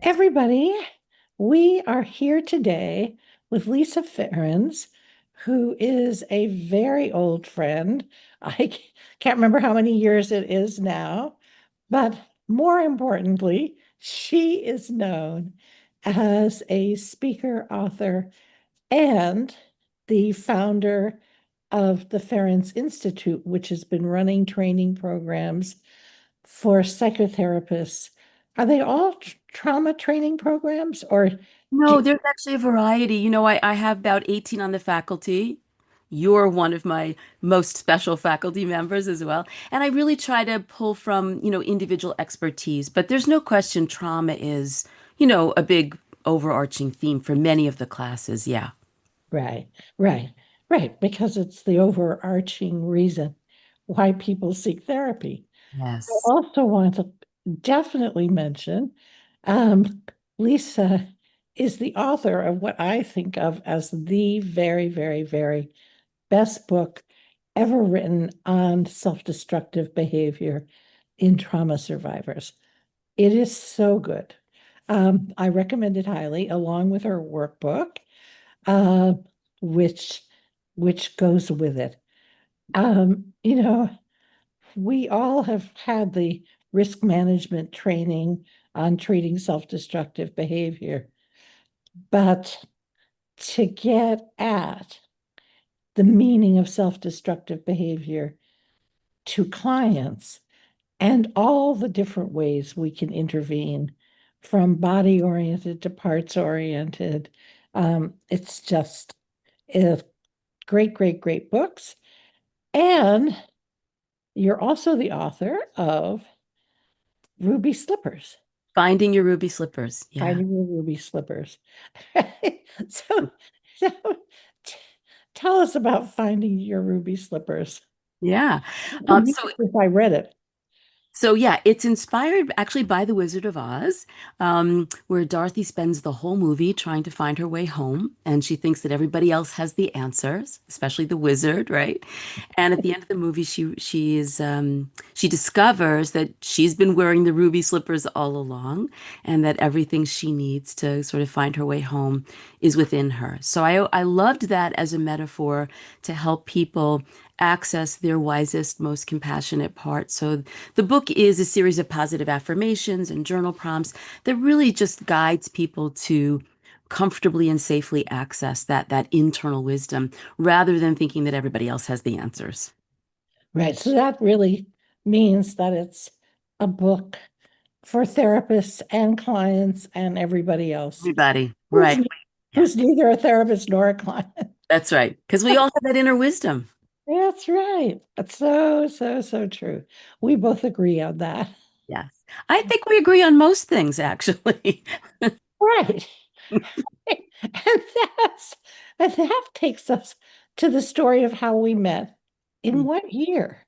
Everybody, we are here today with Lisa Ferentz, who is a very old friend. I can't remember how many years it is now, but more importantly, she is known as a speaker, author, and the founder of the Ferentz Institute, which has been running training programs for psychotherapists. Are they all trauma training programs or No, do there's actually a variety. I have about 18 on the faculty. You're one of my most special faculty members as well. And I really try to pull from, individual expertise. But there's no question trauma is, a big overarching theme for many of the classes. Yeah. right, right, right, because it's the overarching reason why people seek therapy. I Yes. also want to definitely mention um, Lisa is the author of what I think of as the very, very, very best book ever written on self-destructive behavior in trauma survivors. It is so good. I recommend it highly, along with her workbook, uh, which which goes with it. You know, we all have had the risk management training on treating self-destructive behavior, but to get at the meaning of self-destructive behavior to clients and all the different ways we can intervene from body oriented to parts oriented. It's just great, great, great books. And you're also the author of Ruby Slippers, Finding your ruby slippers. Yeah. Finding Your Ruby Slippers. So, so t- tell us about Finding Your Ruby Slippers. Yeah. I'm So if I read it. So yeah, it's inspired actually by The Wizard of Oz, where Dorothy spends the whole movie trying to find her way home, and she thinks that everybody else has the answers, especially the wizard, right? And at the end of the movie, she discovers that she's been wearing the ruby slippers all along, and that everything she needs to sort of find her way home is within her. So I loved that as a metaphor to help people access their wisest, most compassionate part. So the book is a series of positive affirmations and journal prompts that really just guides people to comfortably and safely access that internal wisdom rather than thinking that everybody else has the answers. Right. So that really means that it's a book for therapists and clients and everybody else Everybody, who's, right. Yeah, who's neither a therapist nor a client. that's right. Because we all have that inner wisdom. That's right. That's so, so, so true. We both agree on that. Yes. I think we agree on most things, actually. Right. And that's and that takes us to the story of how we met. In what year?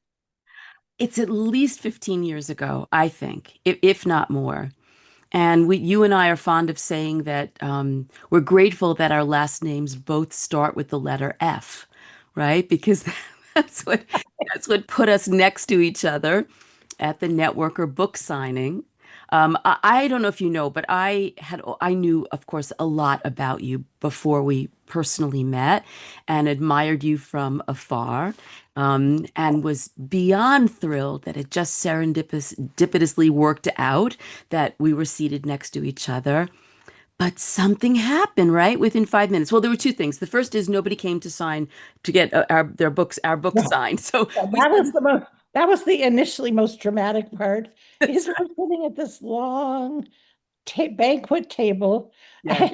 It's at least 15 years ago, I think, if not more. And you and I are fond of saying that we're grateful that our last names both start with the letter F, right? Because that's what that's what put us next to each other at the networker book signing. I don't know if you know, but I knew, of course, a lot about you before we personally met and admired you from afar, and was beyond thrilled that it just serendipitously worked out that we were seated next to each other. But something happened, right? Within 5 minutes. Well, there were two things. The first is nobody came to sign to get our book No, signed. So we that was spent. the most that was the initially most dramatic part. That's Is right. we're sitting at this long ta banquet table Yes.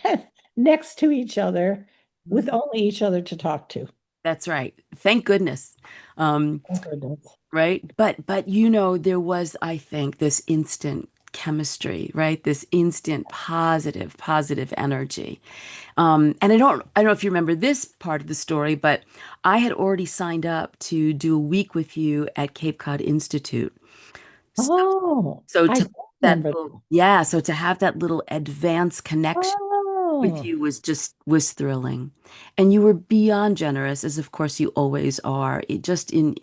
and next to each other with only each other to talk to. That's right. Thank goodness. Um, Oh, goodness. right. But there was, I think, this instant chemistry, right? This instant positive energy. And I don't know if you remember this part of the story, but I had already signed up to do a week with you at Cape Cod Institute. So, Oh, so I to don't that remember little, that. yeah, so to have that little advanced connection. with Oh, you was thrilling. And you were beyond generous, as of course you always are. It just in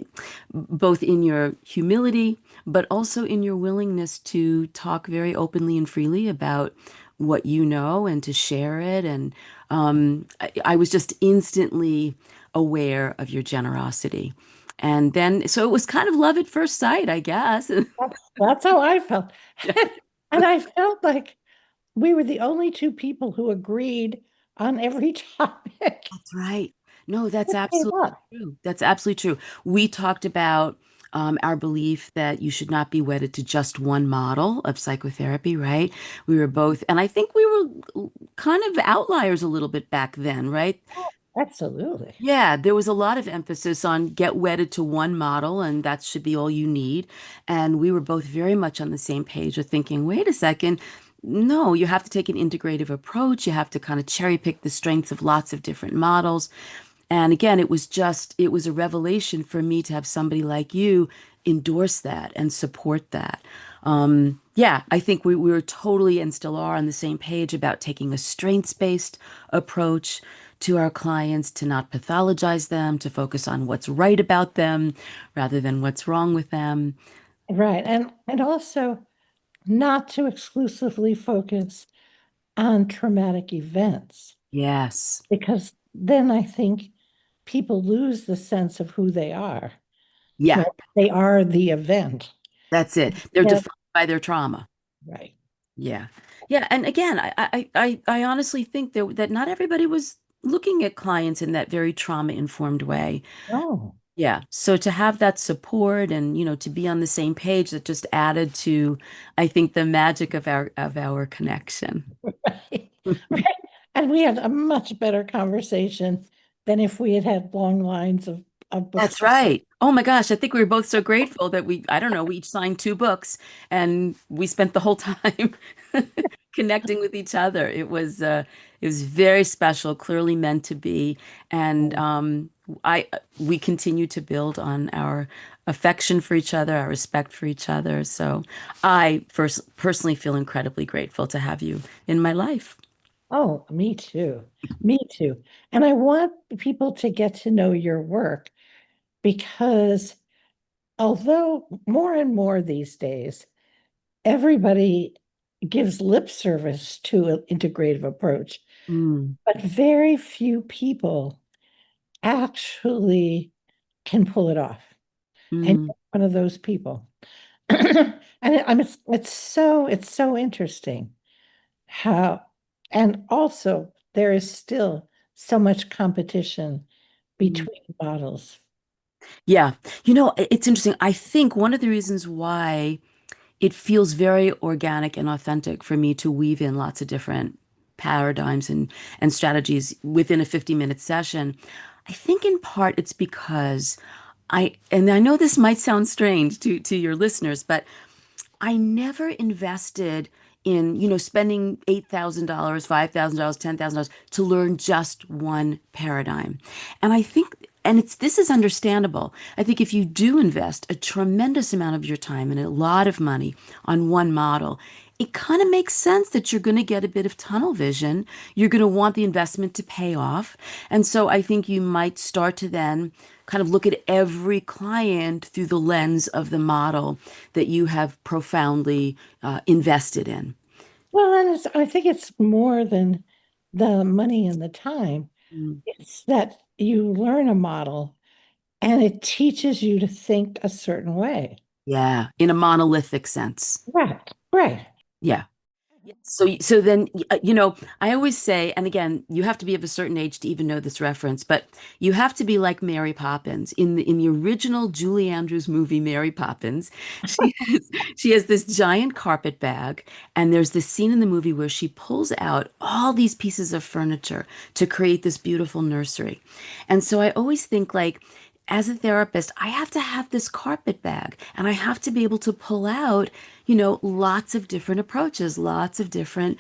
both in your humility, but also in your willingness to talk very openly and freely about what you know and to share it. And I was just instantly aware of your generosity. And then, so it was kind of love at first sight, I guess. that's how I felt. Yeah, And I felt like we were the only two people who agreed on every topic. that's right. No, that's It came absolutely up. true. That's absolutely true. We talked about our belief that you should not be wedded to just one model of psychotherapy, right? We were both, and I think we were kind of outliers a little bit back then, right? Absolutely. Yeah, there was a lot of emphasis on get wedded to one model and that should be all you need. And we were both very much on the same page of thinking, wait a second, no, you have to take an integrative approach. You have to kind of cherry pick the strengths of lots of different models. And again, it was a revelation for me to have somebody like you endorse that and support that. Yeah, I think we were totally and still are on the same page about taking a strengths-based approach to our clients, to not pathologize them, to focus on what's right about them rather than what's wrong with them. Right. And also not to exclusively focus on traumatic events, Yes. because then I think people lose the sense of who they are. Yeah, Right? They are the event. that's it. They're Yeah, defined by their trauma. right. Yeah. Yeah. And again, I honestly think that not everybody was looking at clients in that very trauma-informed way. Oh, Yeah. So to have that support and, to be on the same page that just added to, I think, the magic of our connection. right. Right. And we had a much better conversation than if we had had long lines of books. That's right. Oh my gosh, I think we were both so grateful that I don't know, we each signed two books and we spent the whole time connecting with each other. It was very special, clearly meant to be. And I we continue to build on our affection for each other, our respect for each other. So I first personally feel incredibly grateful to have you in my life. Oh, me too. Me too. And I want people to get to know your work because although more and more these days, everybody gives lip service to an integrative approach, Mm, but very few people actually can pull it off. And mm. you're one of those people. It's so interesting how, and also there is still so much competition Mm. between models. Yeah. It's interesting. I think one of the reasons why it feels very organic and authentic for me to weave in lots of different paradigms and strategies within a 50-minute session. I think in part it's because and I know this might sound strange to your listeners, but I never invested in, spending $8,000, $5,000, $10,000 to learn just one paradigm. And I think, and this is understandable. I think if you do invest a tremendous amount of your time and a lot of money on one model, it kind of makes sense that you're going to get a bit of tunnel vision. You're going to want the investment to pay off. And so I think you might start to then kind of look at every client through the lens of the model that you have profoundly invested in. Well, and I think it's more than the money and the time. Mm. It's that you learn a model and it teaches you to think a certain way. Yeah, in a monolithic sense. Right, right. Yeah. So then, I always say, and again, you have to be of a certain age to even know this reference, but you have to be like Mary Poppins in the original Julie Andrews movie, Mary Poppins. She has, she has this giant carpet bag, and there's this scene in the movie where she pulls out all these pieces of furniture to create this beautiful nursery. And so I always think like, as a therapist, I have to have this carpet bag and I have to be able to pull out, lots of different approaches, lots of different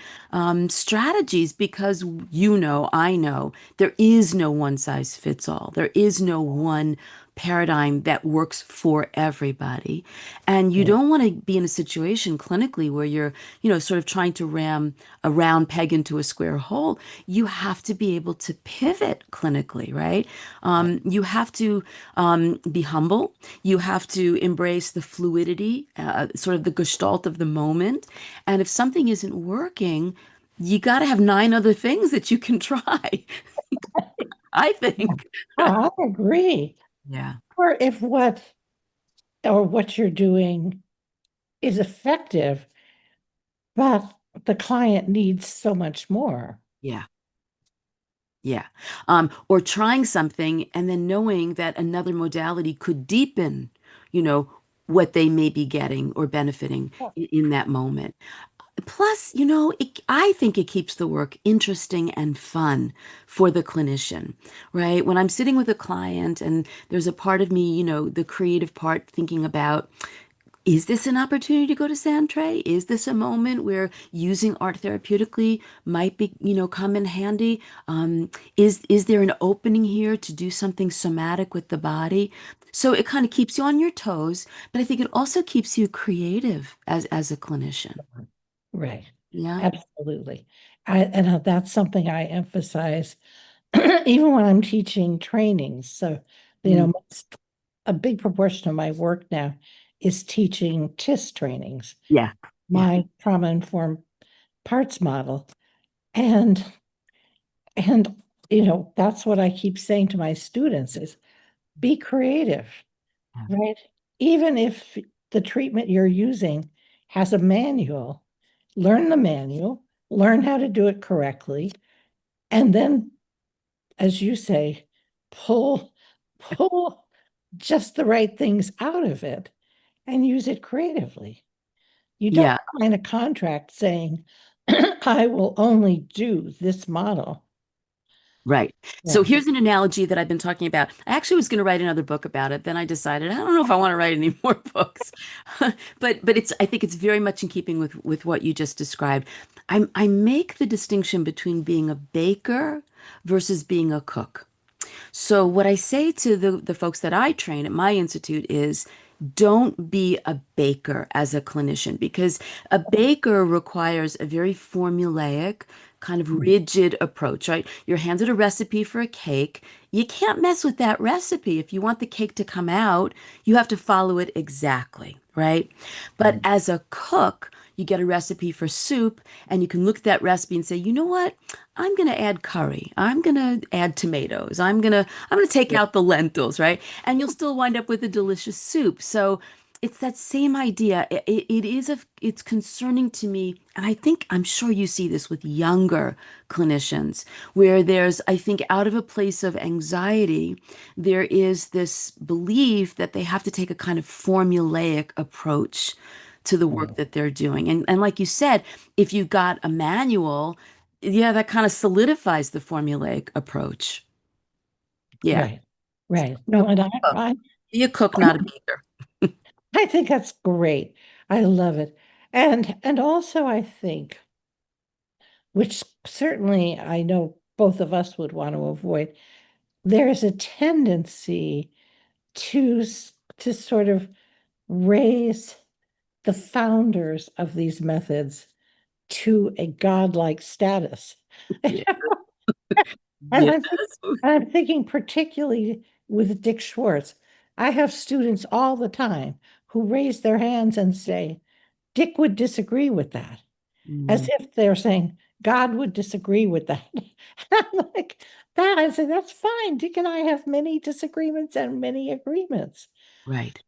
strategies because, I know there is no one size fits all. There is no one paradigm that works for everybody. And you Right. don't want to be in a situation clinically where you're, sort of trying to ram a round peg into a square hole. You have to be able to pivot clinically, right? You have to be humble. You have to embrace the fluidity, sort of the gestalt of the moment. And if something isn't working, you got to have nine other things that you can try, I think. Oh, I agree. Yeah. Or if what you're doing is effective, but the client needs so much more. Yeah. Yeah. Or trying something and then knowing that another modality could deepen, you know, what they may be getting or benefiting in that moment. Plus, I think it keeps the work interesting and fun for the clinician, right? When I'm sitting with a client and there's a part of me, the creative part thinking about, is this an opportunity to go to Sandtray? Is this a moment where using art therapeutically might be, come in handy? Is there an opening here to do something somatic with the body? So it kind of keeps you on your toes, but I think it also keeps you creative as a clinician. Right. Yeah. Absolutely. That's something I emphasize even when I'm teaching trainings. So, Mm. a big proportion of my work now is teaching TIS trainings, Yeah. Yeah. my trauma-informed parts model. And that's what I keep saying to my students is be creative, Yeah. right? Even if the treatment you're using has a manual, learn the manual, learn how to do it correctly, and then, as you say, pull pull just the right things out of it and use it creatively. You don't Yeah. sign a contract saying, I will only do this model. Right. So Yeah. here's an analogy that I've been talking about. I actually was going to write another book about it. Then I decided I don't know if I want to write any more books. But I think it's very much in keeping with what you just described. I make the distinction between being a baker versus being a cook. So what I say to the folks that I train at my institute is don't be a baker as a clinician because a baker requires a very formulaic, kind of rigid approach, right? You're handed a recipe for a cake. You can't mess with that recipe. If you want the cake to come out, you have to follow it exactly, right? But as a cook, you get a recipe for soup and you can look at that recipe and say, you know what? I'm going to add curry. I'm going to add tomatoes. I'm going to take out the lentils, right? And you'll still wind up with a delicious soup. So it's that same idea. It's concerning to me, and I'm sure you see this with younger clinicians, where there's, I think, out of a place of anxiety, there is this belief that they have to take a kind of formulaic approach to the work Right. that they're doing. And like you said, if you got a manual, yeah, that kind of solidifies the formulaic approach. Yeah. Right. Right. No, and Cook. Be a cook, not a baker. I think that's great. I love it. And also I think, which certainly I know both of us would want to avoid, there's a tendency to sort of raise the founders of these methods to a godlike status. Yeah. And Yes. I'm thinking particularly with Dick Schwartz. I have students all the time who raise their hands and say, Dick would disagree with that, as Mm, if they're saying God would disagree with that. I'm like, that I say, that's fine. Dick and I have many disagreements and many agreements. right.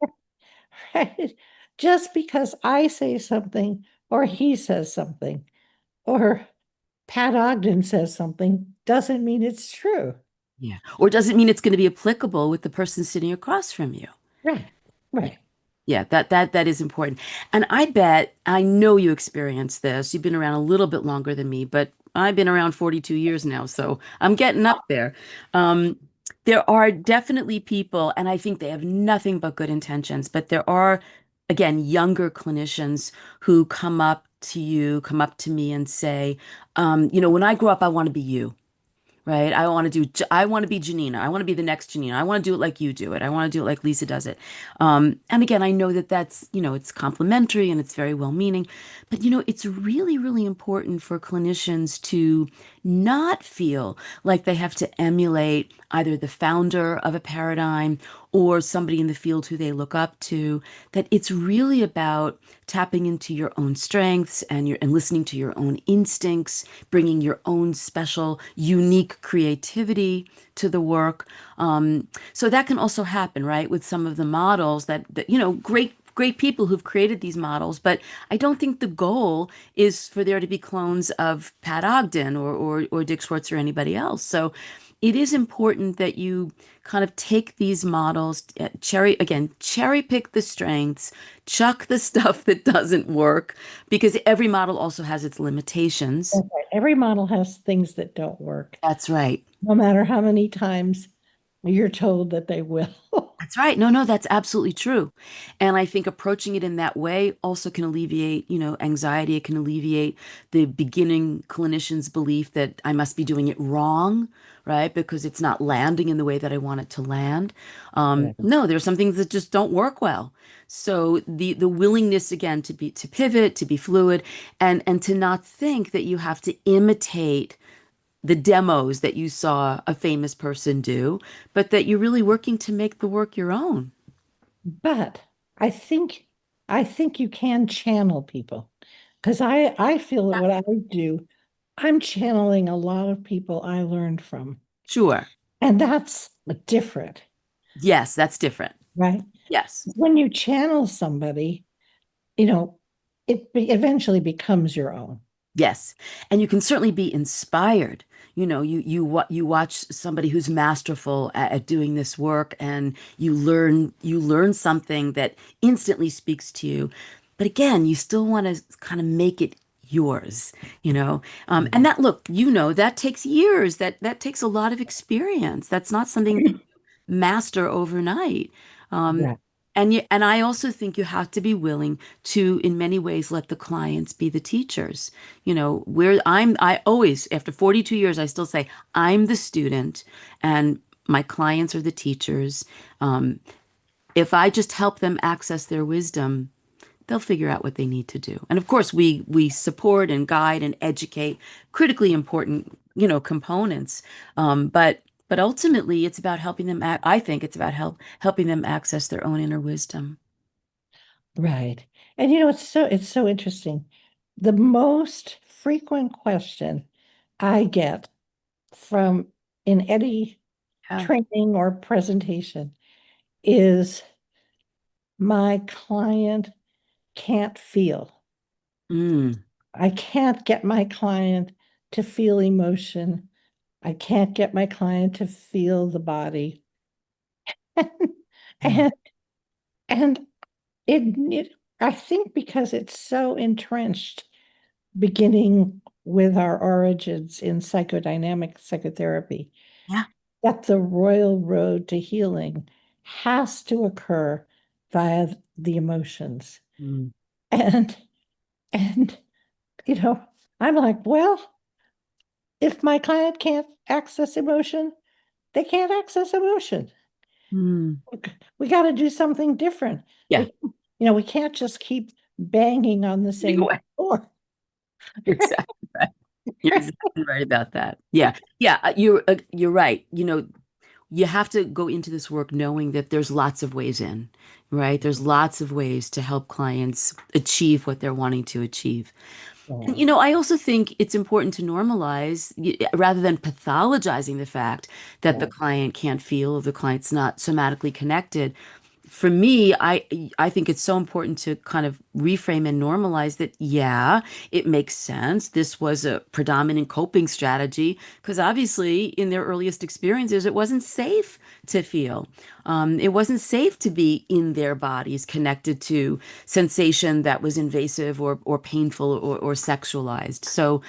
Right? Just because I say something or he says something or Pat Ogden says something doesn't mean it's true. Yeah. Or doesn't mean it's going to be applicable with the person sitting across from you. Right, Yeah. right. Yeah, that is important. And I know you experienced this. You've been around a little bit longer than me, but I've been around 42 years now, so I'm getting up there. Um, there are definitely people, and I think they have nothing but good intentions, but there are, again, younger clinicians who come up to you, come up to me and say, when I grow up, I want to be you. right? I want to be Janina. I want to be the next Janina. I want to do it like you do it. I want to do it like Lisa does it. And again, I know that that's, it's complimentary and it's very well meaning, but it's really, really important for clinicians to not feel like they have to emulate either the founder of a paradigm or somebody in the field who they look up to, that it's really about tapping into your own strengths and listening to your own instincts, bringing your own special, unique creativity to the work. So that can also happen, right, with some of the models that great people who've created these models, but I don't think the goal is for there to be clones of Pat Ogden or Dick Schwartz or anybody else. So it is important that you kind of take these models, cherry pick the strengths, chuck the stuff that doesn't work, because every model also has its limitations. Okay. Every model has things that don't work, That's right. no matter how many times you're told that they will. That's right. No, no, that's absolutely true. And I think approaching it in that way also can alleviate, anxiety. It can alleviate the beginning clinician's belief that I must be doing it wrong, right? Because it's not landing in the way that I want it to land. Right. No, there's some things that just don't work well. So the willingness again to pivot, to be fluid, and to not think that you have to imitate the demos that you saw a famous person do, but that you're really working to make the work your own. But I think I think you can channel people because I feel that Yeah. what I do, I'm channeling a lot of people I learned from. Sure. And that's different, Yes, that's different. right? Yes. When you channel somebody, you know, eventually becomes your own. Yes. And you can certainly be inspired. You watch somebody who's masterful at doing this work and you learn something that instantly speaks to you. But again, you still want to kind of make it yours, and that look, that takes years. That takes a lot of experience. That's not something that you master overnight. Um, Yeah. and I also think you have to be willing to, in many ways, let the clients be the teachers. I always, after 42 years, I still say I'm the student and my clients are the teachers. Um, if I just help them access their wisdom, they'll figure out what they need to do. And of course, we support and guide and educate critically important, components. But ultimately, it's about helping them. I think it's about helping them access their own inner wisdom. Right. And it's so interesting. The most frequent question I get from in any Yeah. training or presentation is my client can't feel. Mm. I can't get my client to feel emotion. I can't get my client to feel the body. Yeah. And and it I think because it's so entrenched beginning with our origins in psychodynamic psychotherapy, Yeah. that the royal road to healing has to occur via the emotions. Mm. And and you know, I'm like, well, if my client can't access emotion, they can't access emotion. Mm. We got to do something different. Yeah. We can't just keep banging on the Getting same away. door. You're exactly right. You're exactly right about that. Yeah. Yeah. You're right. You have to go into this work knowing that there's lots of ways in, right? There's lots of ways to help clients achieve what they're wanting to achieve. And, Yeah. I also think it's important to normalize rather than pathologizing the fact that the Yeah. client can't feel or the client's not somatically connected. For me, I think it's so important to kind of reframe and normalize that, yeah, it makes sense. This was a predominant coping strategy because obviously in their earliest experiences, it wasn't safe to feel. It wasn't safe to be in their bodies connected to sensation that was invasive or painful or sexualized. So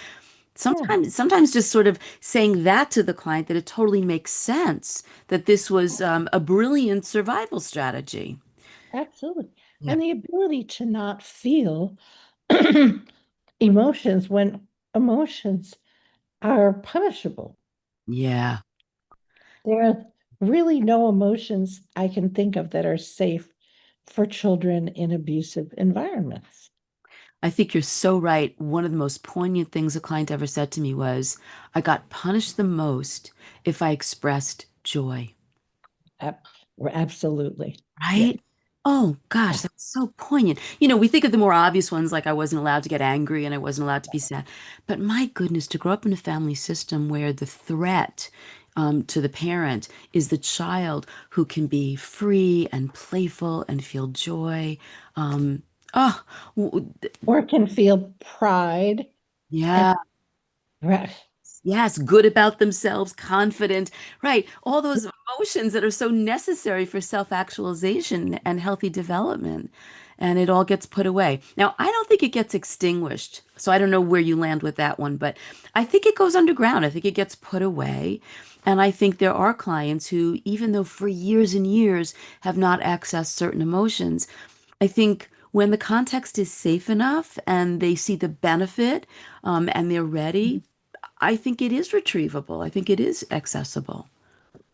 Yeah. sometimes just sort of saying that to the client that it totally makes sense that this was a brilliant survival strategy. Absolutely. Yeah. And the ability to not feel emotions when emotions are punishable. Yeah. There are really no emotions I can think of that are safe for children in abusive environments. I think you're so right. One of the most poignant things a client ever said to me was, I got punished the most if I expressed joy. Ab- Absolutely. Yeah. Right? Oh gosh, that's so poignant. You know, we think of the more obvious ones like I wasn't allowed to get angry and I wasn't allowed to be sad. But my goodness, to grow up in a family system where the threat to the parent is the child who can be free and playful and feel joy. Um, oh, Or can feel pride and yeah. right. Yes, good about themselves, confident, right? All those emotions that are so necessary for self-actualization and healthy development. And it all gets put away. Now, I don't think it gets extinguished. So I don't know where you land with that one, but I think it goes underground. I think it gets put away. And I think there are clients who, even though for years and years have not accessed certain emotions, I think when the context is safe enough and they see the benefit, and they're ready, I think it is retrievable. I think it is accessible.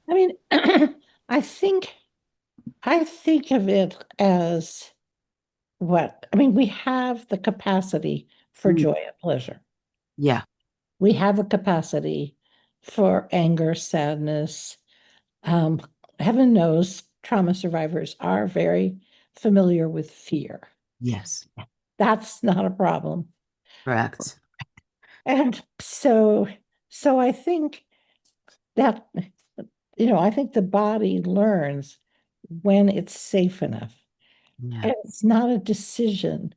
I mean, I think I think of it as what? I mean, we have the capacity for Mm, joy and pleasure. yeah. We have a capacity for anger, sadness. Um, Heaven knows trauma survivors are very familiar with fear. Yes. That's not a problem. Correct. And so I think that, I think the body learns when it's safe enough. Yeah. And it's not a decision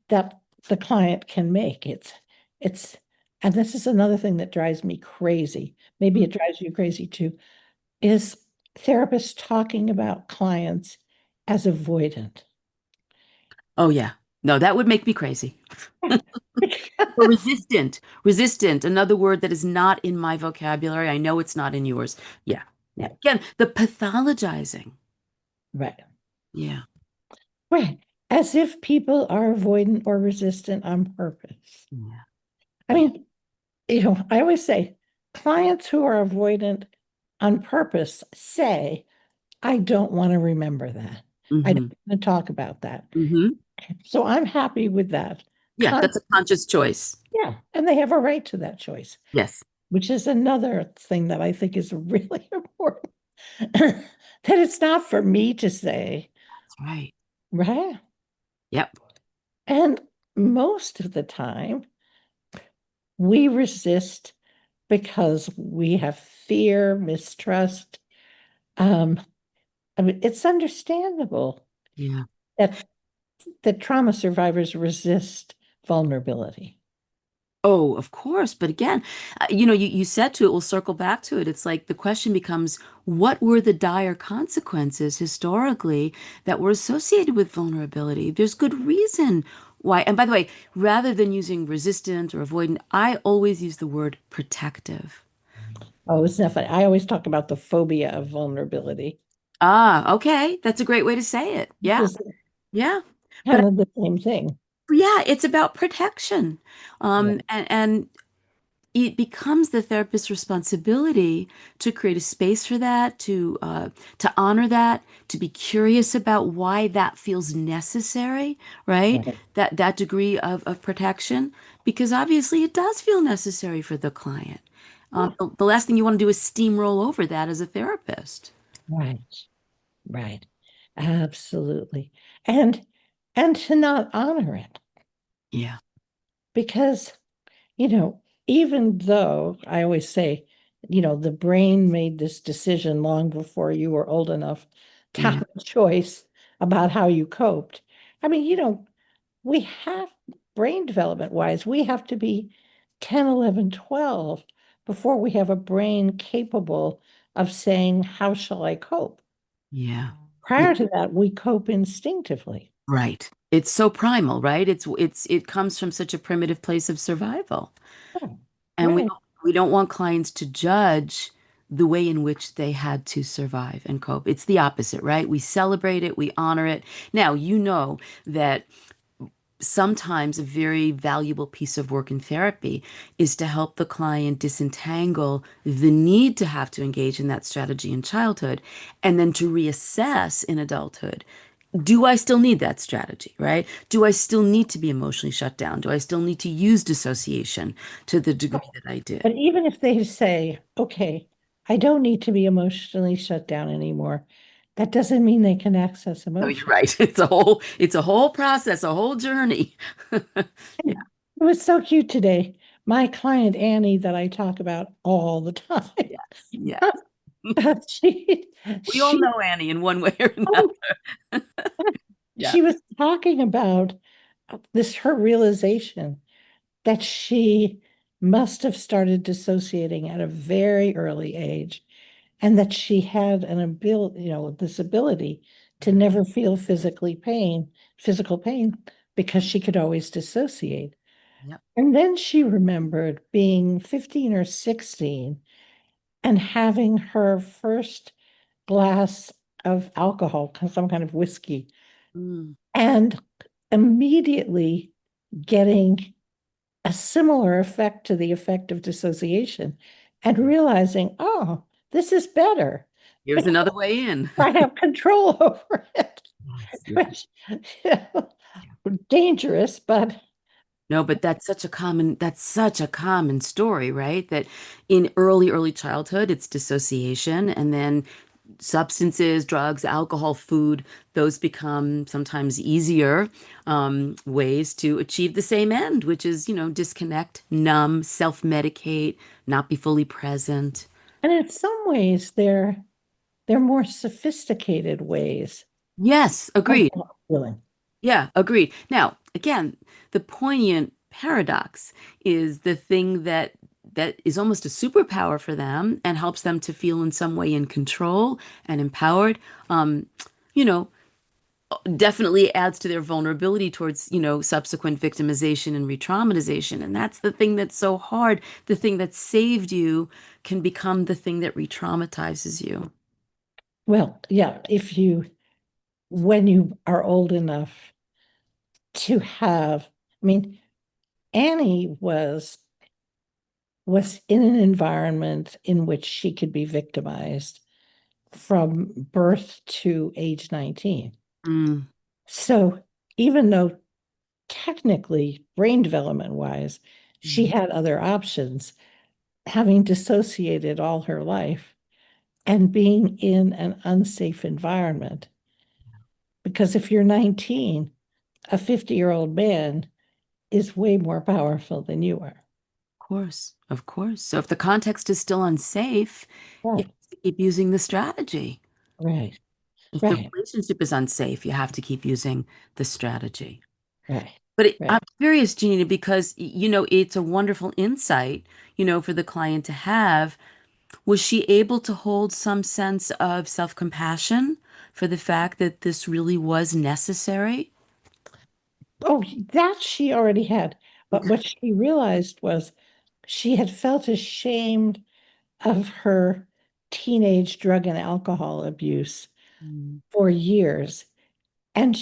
that the client can make. It's, and this is another thing that drives me crazy. Maybe it drives you crazy too, is therapists talking about clients as avoidant. Oh, yeah. No, that would make me crazy. Or Because, resistant. Resistant, another word that is not in my vocabulary. I know it's not in yours. Yeah. Yeah. Again, the pathologizing. right, Yeah. right. As if people are avoidant or resistant on purpose. Yeah. I mean, I always say clients who are avoidant on purpose say, I don't want to remember that. I Mm-hmm. don't want to talk about that. Mm-hmm. So I'm happy with that. Yeah, that's a conscious choice. Yeah, and they have a right to that choice, Yes. which is another thing that I think is really important. That it's not for me to say, That's right. right? Yep. And most of the time, we resist because we have fear, mistrust. Um, I mean, it's understandable Yeah. that trauma survivors resist vulnerability. Oh, of course. But again, you said to it, we'll circle back to it. It's like the question becomes, what were the dire consequences historically that were associated with vulnerability? There's good reason why. And by the way, rather than using resistant or avoidant, I always use the word protective. Oh, it's not funny. I always talk about the phobia of vulnerability, Ah, okay. That's a great way to say it. which Yeah. is Yeah. kind But of the same thing. yeah, it's about protection. Yeah, And it becomes the therapist's responsibility to create a space for that, to honor that, to be curious about why that feels necessary, right? right, That degree of protection, because obviously it does feel necessary for the client. yeah, The last thing you want to do is steamroll over that as a therapist. right, right. Absolutely. And and to not honor it Yeah, because, you know, even though I always say, the brain made this decision long before you were old enough to yeah, have a choice about how you coped. I mean, we have brain development wise, we have to be 10, 11, 12 before we have a brain capable of saying, how shall I cope? yeah. Yeah, Prior to that, we cope instinctively. right. It's so primal, right? It comes from such a primitive place of survival. Oh, And right. we don't want clients to judge the way in which they had to survive and cope. It's the opposite, right? We celebrate it, we honor it. Now, you know that sometimes a very valuable piece of work in therapy is to help the client disentangle the need to have to engage in that strategy in childhood and then to reassess in adulthood. Do I still need that strategy, right? Do I still need to be emotionally shut down? Do I still need to use dissociation to the degree that I did? But even if they say, okay, I don't need to be emotionally shut down anymore, that doesn't mean they can access No, you're emotion. right. It's a whole process, a whole journey. Yeah. It was so cute today. My client Annie, that I talk about all the time, Yes. Yeah. she We all she know Annie in one way or oh, another. Yeah. she was talking about this her realization that she must have started dissociating at a very early age, and that she had an ability, this ability to Yeah. never feel physical pain, because she could always dissociate. Yep. And then she remembered being 15 or 16 and having her first glass of alcohol, some kind of whiskey, Mm. and immediately getting a similar effect to the effect of dissociation, and realizing, oh, this is better Here's because another way in. I have control over it, Yes. Yeah. which, dangerous, but No, but that's such a common story, right? That in early childhood, it's dissociation, and then substances, drugs, alcohol, food, those become sometimes easier ways to achieve the same end, which is, disconnect, numb, self-medicate, not be fully present. and in some ways they're more sophisticated ways Yes, of agreed. feeling. Yeah, agreed. Now, again, the poignant paradox is the thing that is almost a superpower for them and helps them to feel in some way in control and empowered. Um, you know, Definitely adds to their vulnerability towards, subsequent victimization and re-traumatization. And that's the thing that's so hard. The thing that saved you can become the thing that re-traumatizes you. Well, yeah, when you are old enough to have, I mean, Annie was in an environment in which she could be victimized from birth to age 19. Mm, So even though technically, brain development wise, she mm, had other options, having dissociated all her life and being in an unsafe environment. Because if you're 19, a 50-year-old man is way more powerful than you are. of course, of course. So if the context is still unsafe, you Right, have to keep using the strategy. right, If the right, relationship is unsafe, you have to keep using the strategy. right, But I'm right. curious, Janina, because it's a wonderful insight, for the client to have. Was she able to hold some sense of self-compassion for the fact that this really was necessary? Oh, that she already had. But Okay. what she realized was she had felt ashamed of her teenage drug and alcohol abuse Mm, for years. And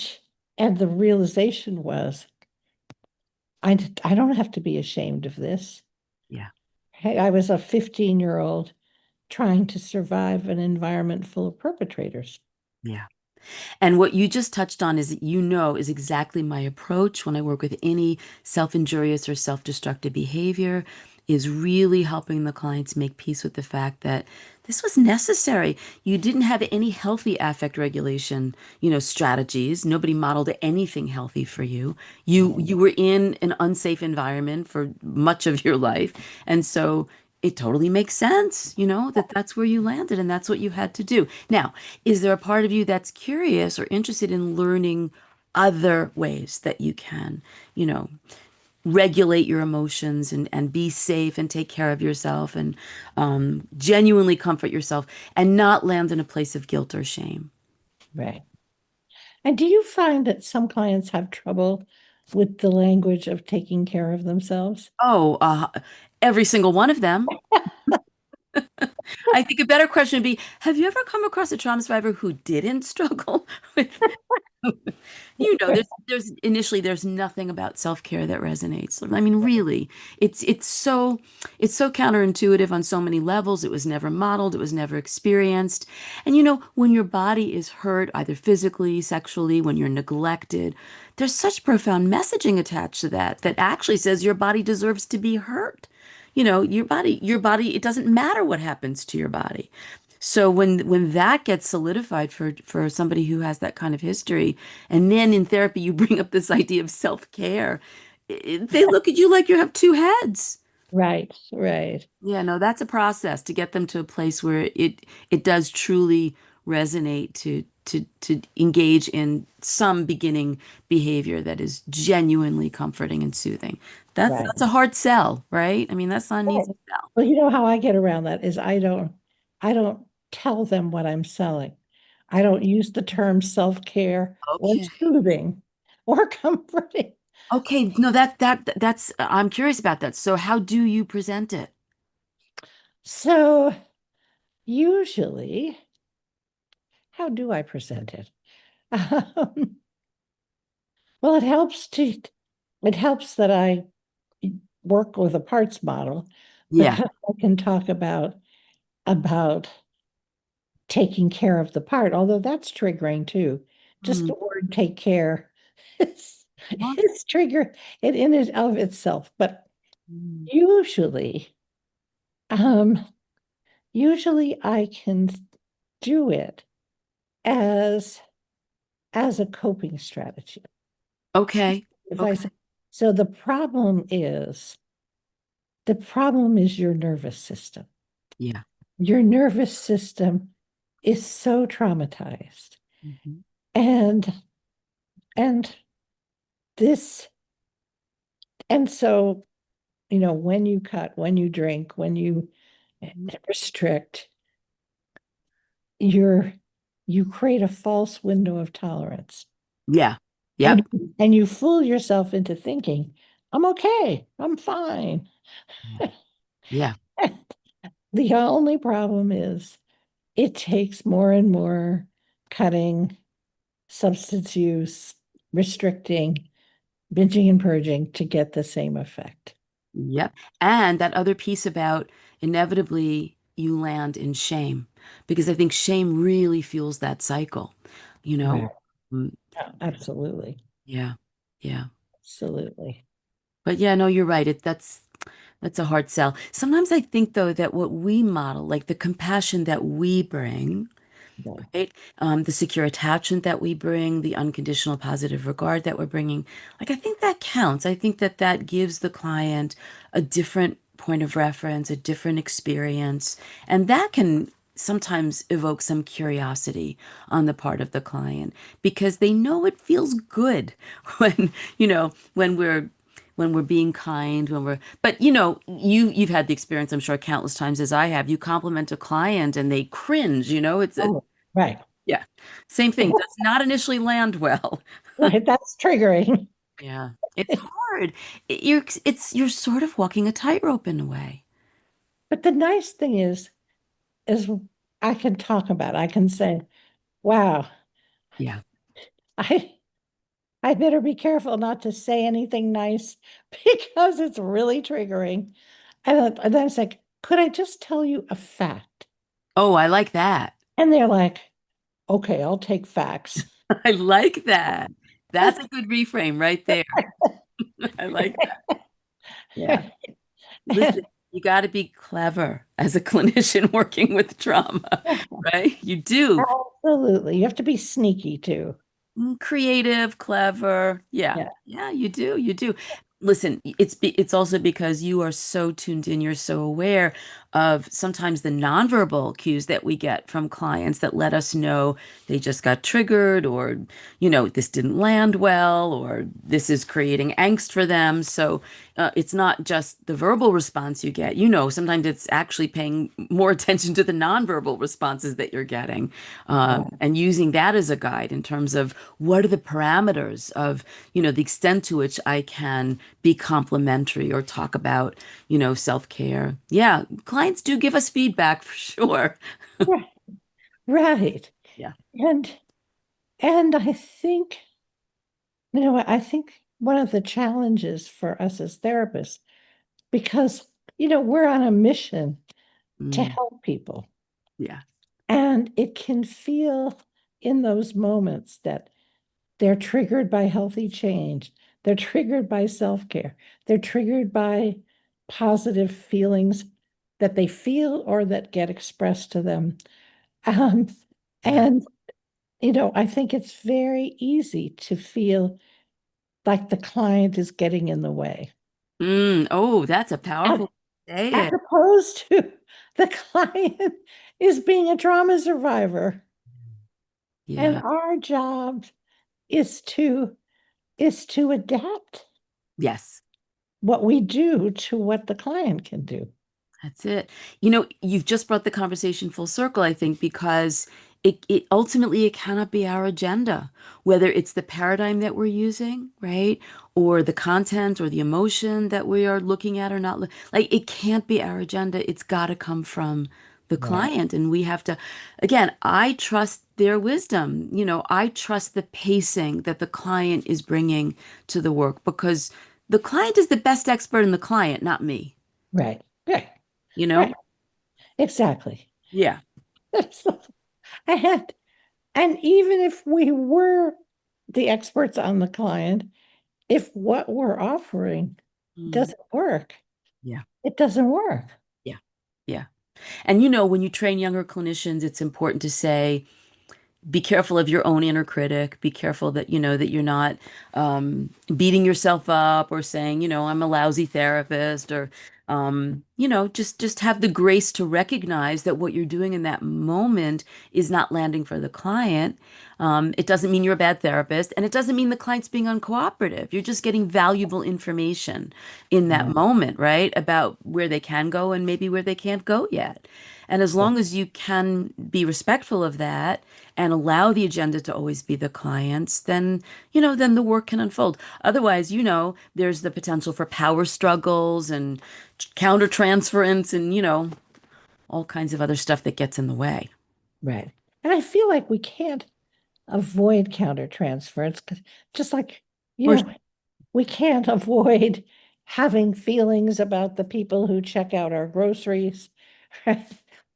and the realization was, I don't have to be ashamed of this. yeah, Hey, I was a 15-year-old trying to survive an environment full of perpetrators. yeah. And what you just touched on is exactly my approach when I work with any self-injurious or self-destructive behavior, is really helping the clients make peace with the fact that this was necessary. You didn't have any healthy affect regulation, strategies. Nobody modeled anything healthy for you. You were in an unsafe environment for much of your life. And so it totally makes sense, that that's where you landed and that's what you had to do. Now, is there a part of you that's curious or interested in learning other ways that you can, you know, regulate your emotions and be safe and take care of yourself and genuinely comfort yourself and not land in a place of guilt or shame? Right. And do you find that some clients have trouble with the language of taking care of themselves? Oh, every single one of them. I think a better question would be, have you ever come across a trauma survivor who didn't struggle with, there's initially there's nothing about self-care that resonates. I mean, really, it's so counterintuitive on so many levels. It was never modeled, it was never experienced. And when your body is hurt, either physically, sexually, when you're neglected, there's such profound messaging attached to that actually says your body deserves to be hurt. Your body, it doesn't matter what happens to your body. So when that gets solidified for somebody who has that kind of history, and then in therapy you bring up this idea of self-care, they look at you like you have two heads. Right, right, Yeah, no, that's a process to get them to a place where it does truly resonate to engage in some beginning behavior that is genuinely comforting and soothing. That's right. that's a hard sell, right? I mean, that's not an Right. easy sell. Well, you know how I get around that is I don't tell them what I'm selling. I don't use the term self-care or Okay. soothing or comforting. Okay, no, that's I'm curious about that. So how do you present it? So usually, how do I present it? Um, well, it helps that I work with a parts model Yeah. because I can talk about taking care of the part, although that's triggering too. Just Mm, the word take care is, what? is trigger it in and of itself. But Mm. usually, um, usually I can do it as as a coping strategy. Okay. If I Okay. say so, the problem is your nervous system. Yeah. Your nervous system is so traumatized. Mhm. And and this and so when you cut, when you drink, when you Mhm. restrict, you're you create a false window of tolerance. Yeah. And Yep. and you fool yourself into thinking, I'm okay, I'm fine. Yeah. The only problem is it takes more and more cutting, substance use, restricting, binging and purging to get the same effect. Yep. And that other piece about inevitably you land in shame, because I think shame really fuels that cycle, you know? Right. Mm, Yeah, absolutely. yeah. Yeah. Absolutely. But yeah, no, you're right. That's a hard sell. Sometimes I think though that what we model, like the compassion that we bring, Yeah. right? The secure attachment that we bring, the unconditional positive regard that we're bringing, like I think that counts. I think that gives the client a different point of reference, a different experience, and that can sometimes evoke some curiosity on the part of the client because they know it feels good when, when we're being kind, but you've had the experience, I'm sure, countless times as I have. You compliment a client and they cringe, it's a, Oh, right. yeah, same thing. Does not initially land well. Right. That's triggering. Yeah, it's hard. You're sort of walking a tightrope in a way. But the nice thing is I can talk about it. I can say, wow, Yeah. I I better be careful not to say anything nice because it's really triggering. And then it's like, could I just tell you a fact? Oh, I like that. And they're like, okay, I'll take facts. I like that. That's a good reframe right there. I like that. Yeah. Listen, you got to be clever as a clinician working with trauma, right? You do. Absolutely. You have to be sneaky too. Creative, clever. Yeah. Yeah. Yeah, you do. You do. Listen, it's also because you are so tuned in, you're so aware of sometimes the nonverbal cues that we get from clients that let us know they just got triggered or, this didn't land well or this is creating angst for them. So it's not just the verbal response you get. Sometimes it's actually paying more attention to the nonverbal responses that you're getting, Yeah. and using that as a guide in terms of what are the parameters of, the extent to which I can be complimentary or talk about, self-care. Yeah, clients clients do give us feedback for sure. Right. Right. Yeah. And I think, I think one of the challenges for us as therapists, because, we're on a mission to Mm, help people. yeah. And it can feel in those moments that they're triggered by healthy change. They're triggered by self-care. They're triggered by positive feelings that they feel or that get expressed to them. Um, Yeah. and, I think it's very easy to feel like the client is getting in the way. Oh, that's a As, powerful way to say as it. opposed to the client is being a trauma survivor. And Yeah. our job is to adapt Yes. what we do to what the client can do. That's it. You've just brought the conversation full circle, I think, because it ultimately it cannot be our agenda, whether it's the paradigm that we're using, right? Or the content or the emotion that we are looking at or not. Like it can't be our agenda. It's got to come from the Right. client. And we have to, again, I trust their wisdom. I trust the pacing that the client is bringing to the work because the client is the best expert in the client, not me, Right. Right. you Right. know? Exactly. Yeah. And even if we were the experts on the client, if what we're offering Mm, doesn't work, yeah. it doesn't work. Yeah. Yeah. And when you train younger clinicians, it's important to say, be careful of your own inner critic. Be careful that that you're not beating yourself up or saying, I'm a lousy therapist or just have the grace to recognize that what you're doing in that moment is not landing for the client. It doesn't mean you're a bad therapist, and it doesn't mean the client's being uncooperative. You're just getting valuable information in that Right. moment, right? About where they can go and maybe where they can't go yet. And as Right. long as you can be respectful of that and allow the agenda to always be the clients, then the work can unfold. Otherwise, there's the potential for power struggles and countertransference and, all kinds of other stuff that gets in the way. Right. And I feel like we can't avoid countertransference because just like, you Or know, we can't avoid having feelings about the people who check out our groceries. Right?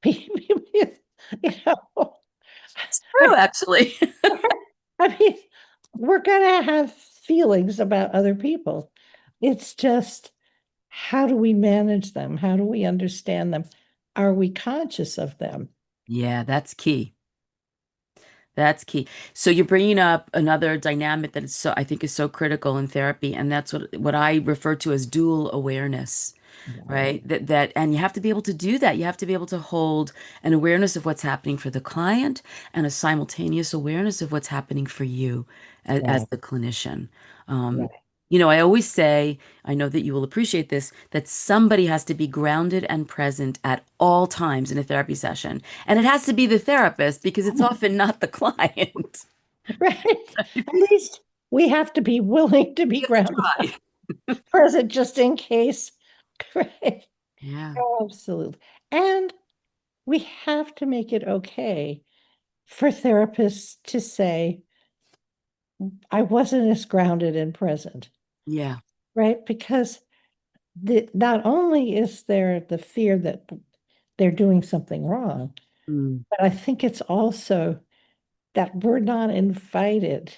You know, it's I, true, actually. I mean, we're gonna have feelings about other people. It's just how do we manage them? How do we understand them? Are we conscious of them? Yeah, that's key. That's key. So you're bringing up another dynamic that is I think is so critical in therapy, and that's what I refer to as dual awareness. Right. Right? And you have to be able to do that. You have to be able to hold an awareness of what's happening for the client and a simultaneous awareness of what's happening for you as Right. the clinician. Um, Right. I always say, I know that you will appreciate this, that somebody has to be grounded and present at all times in a therapy session. And it has to be the therapist because it's often not the client. Right. At least we have to be willing to be You have to grounded try. present just in case. Right. Yeah. Oh, absolutely. And we have to make it okay for therapists to say, I wasn't as grounded and present, Yeah. right? Because not only is there the fear that they're doing something wrong, Mm. but I think it's also that we're not invited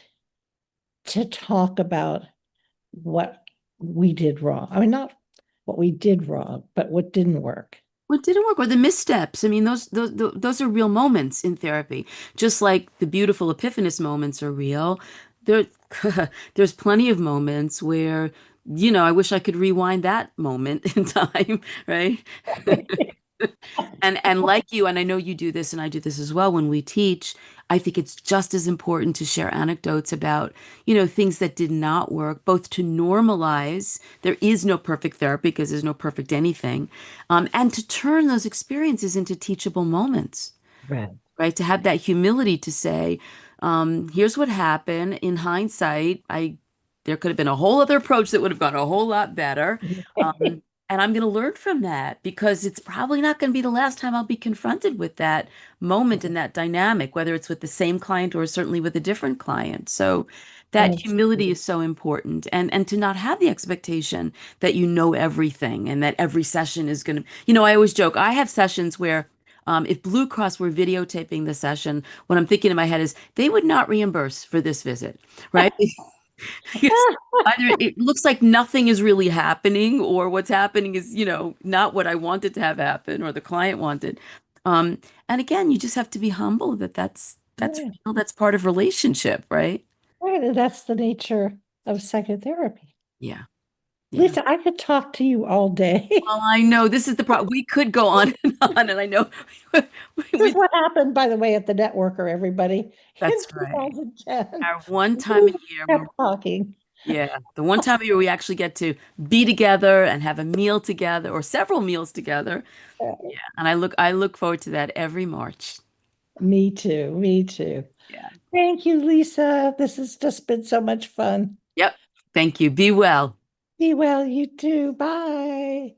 to talk about what we did wrong. I mean, not what we did wrong, but what didn't work. What didn't work or the missteps. I mean, those are real moments in therapy. Just like the beautiful epiphanous moments are real. There, there's plenty of moments where, I wish I could rewind that moment in time, right? And like you, and I know you do this, and I do this as well when we teach, I think it's just as important to share anecdotes about, things that did not work, both to normalize, there is no perfect therapy because there's no perfect anything, and to turn those experiences into teachable moments, Right. right? To have that humility to say, here's what happened. In hindsight, there could have been a whole other approach that would have gone a whole lot better. Um, And I'm going to learn from that because it's probably not going to be the last time I'll be confronted with that moment and that dynamic, whether it's with the same client or certainly with a different client. So that humility Absolutely. is so important, and to not have the expectation that you know everything and that every session is going to, I always joke, I have sessions where if Blue Cross were videotaping the session, what I'm thinking in my head is they would not reimburse for this visit, right? Because either it looks like nothing is really happening, or what's happening is, not what I wanted to have happen or the client wanted. Um, and again, you just have to be humble that that's Yeah. real, that's part of relationship, right? Right, and that's the nature of psychotherapy. Yeah, yeah. Lisa, I could talk to you all day. Well, I know this is the problem. We could go on and on, and I know This is we, what happened, by the way, at the networker, everybody, in that's right. 2010. Our one time a We year where, kept talking. yeah, the one time a year we actually get to be together and have a meal together or several meals together. Uh, Yeah, and I look forward to that every March. Me too. Me too. Yeah. Thank you, Lisa. This has just been so much fun. Yep. Thank you. Be well. Be well, you too. Bye.